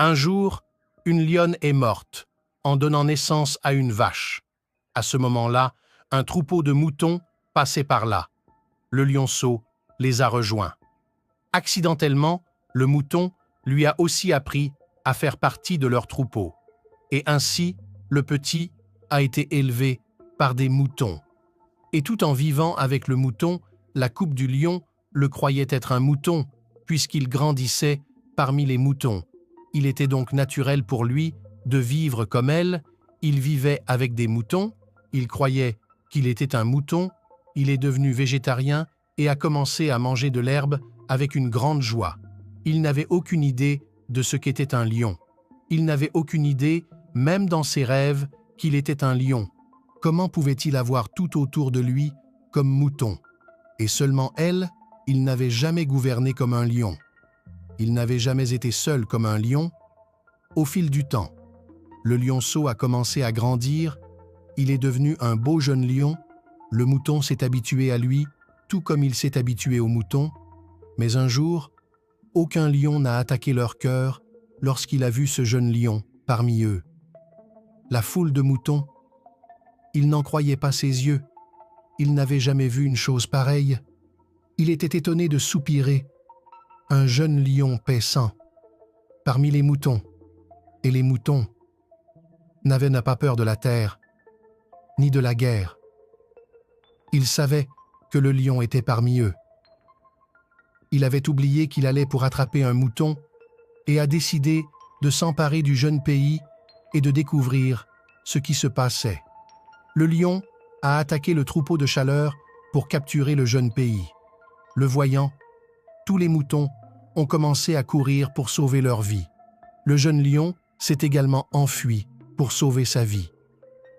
Un jour, une lionne est morte, en donnant naissance à une vache. À ce moment-là, un troupeau de moutons passait par là. Le lionceau les a rejoints. Accidentellement, le mouton lui a aussi appris à faire partie de leur troupeau. Et ainsi, le petit a été élevé par des moutons. Et tout en vivant avec le mouton, la coupe du lion le croyait être un mouton, puisqu'il grandissait parmi les moutons. Il était donc naturel pour lui de vivre comme elle. Il vivait avec des moutons, il croyait qu'il était un mouton, il est devenu végétarien et a commencé à manger de l'herbe avec une grande joie. Il n'avait aucune idée de ce qu'était un lion. Il n'avait aucune idée, même dans ses rêves, qu'il était un lion. Comment pouvait-il avoir tout autour de lui comme mouton? Et seulement elle, il n'avait jamais gouverné comme un lion. Il n'avait jamais été seul comme un lion. Au fil du temps, le lionceau a commencé à grandir, il est devenu un beau jeune lion, le mouton s'est habitué à lui, tout comme il s'est habitué au mouton, mais un jour, aucun lion n'a attaqué leur cœur lorsqu'il a vu ce jeune lion parmi eux. La foule de moutons, il n'en croyait pas ses yeux, il n'avait jamais vu une chose pareille. Il était étonné de soupirer. Un jeune lion paissant, parmi les moutons, et les moutons n'avaient pas peur de la terre, ni de la guerre. Il savait que le lion était parmi eux. Il avait oublié qu'il allait pour attraper un mouton et a décidé de s'emparer du jeune pays et de découvrir ce qui se passait. Le lion a attaqué le troupeau de chaleur pour capturer le jeune pays. Le voyant, tous les moutons ont commencé à courir pour sauver leur vie. Le jeune lion s'est également enfui pour sauver sa vie.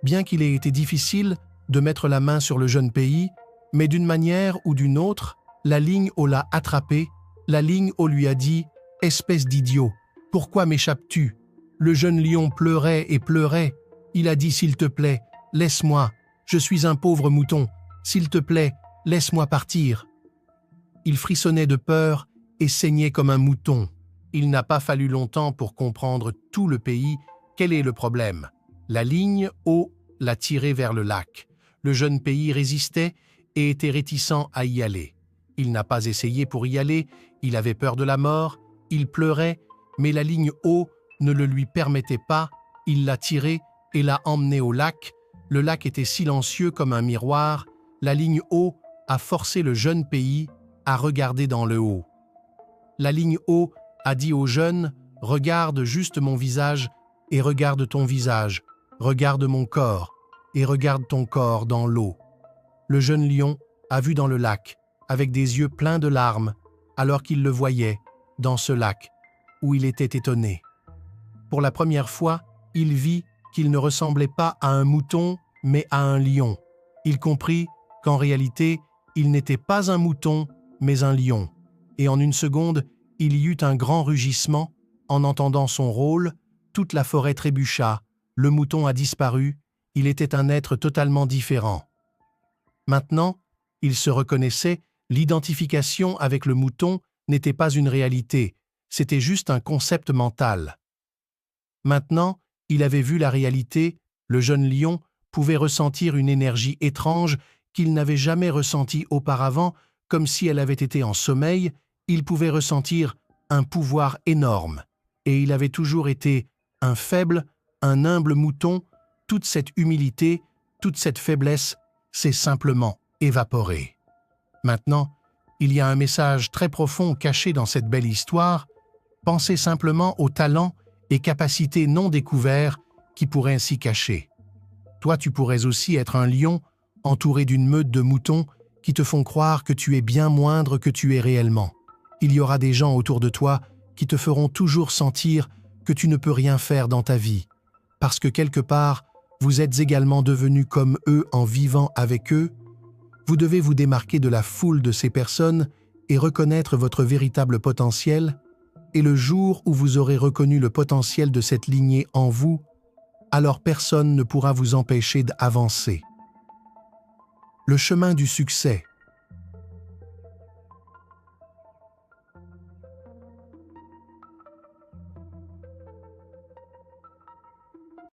Bien qu'il ait été difficile de mettre la main sur le jeune pays, mais d'une manière ou d'une autre, la ligne l'a attrapé, la ligne lui a dit « Espèce d'idiot, pourquoi m'échappes-tu » Le jeune lion pleurait et pleurait. Il a dit « S'il te plaît, laisse-moi, je suis un pauvre mouton, s'il te plaît, laisse-moi partir. » Il frissonnait de peur et saignait comme un mouton. Il n'a pas fallu longtemps pour comprendre tout le pays quel est le problème. La ligne l'a tiré vers le lac. Le jeune pays résistait et était réticent à y aller. Il n'a pas essayé pour y aller, il avait peur de la mort, il pleurait, mais la ligne ne le lui permettait pas, il l'a tiré et l'a emmené au lac. Le lac était silencieux comme un miroir. La ligne a forcé le jeune pays à regarder dans le haut. La ligne a dit au jeune « Regarde juste mon visage et regarde ton visage, regarde mon corps et regarde ton corps dans l'eau. » Le jeune lion a vu dans le lac, avec des yeux pleins de larmes, alors qu'il le voyait dans ce lac, où il était étonné. Pour la première fois, il vit qu'il ne ressemblait pas à un mouton, mais à un lion. Il comprit qu'en réalité, il n'était pas un mouton, mais un lion. Et en une seconde, il y eut un grand rugissement. En entendant son rôle, toute la forêt trébucha, le mouton a disparu, il était un être totalement différent. Maintenant, il se reconnaissait, l'identification avec le mouton n'était pas une réalité, c'était juste un concept mental. Maintenant, il avait vu la réalité, le jeune lion pouvait ressentir une énergie étrange qu'il n'avait jamais ressentie auparavant, comme si elle avait été en sommeil, il pouvait ressentir un pouvoir énorme. Et il avait toujours été un faible, un humble mouton, toute cette humilité, toute cette faiblesse s'est simplement évaporée. Maintenant, il y a un message très profond caché dans cette belle histoire. Pensez simplement aux talents et capacités non découverts qui pourraient ainsi cacher. Toi, tu pourrais aussi être un lion entouré d'une meute de moutons qui te font croire que tu es bien moindre que tu es réellement. Il y aura des gens autour de toi qui te feront toujours sentir que tu ne peux rien faire dans ta vie, parce que quelque part, vous êtes également devenus comme eux en vivant avec eux. Vous devez vous démarquer de la foule de ces personnes et reconnaître votre véritable potentiel, et le jour où vous aurez reconnu le potentiel de cette lignée en vous, alors personne ne pourra vous empêcher d'avancer. Le chemin du succès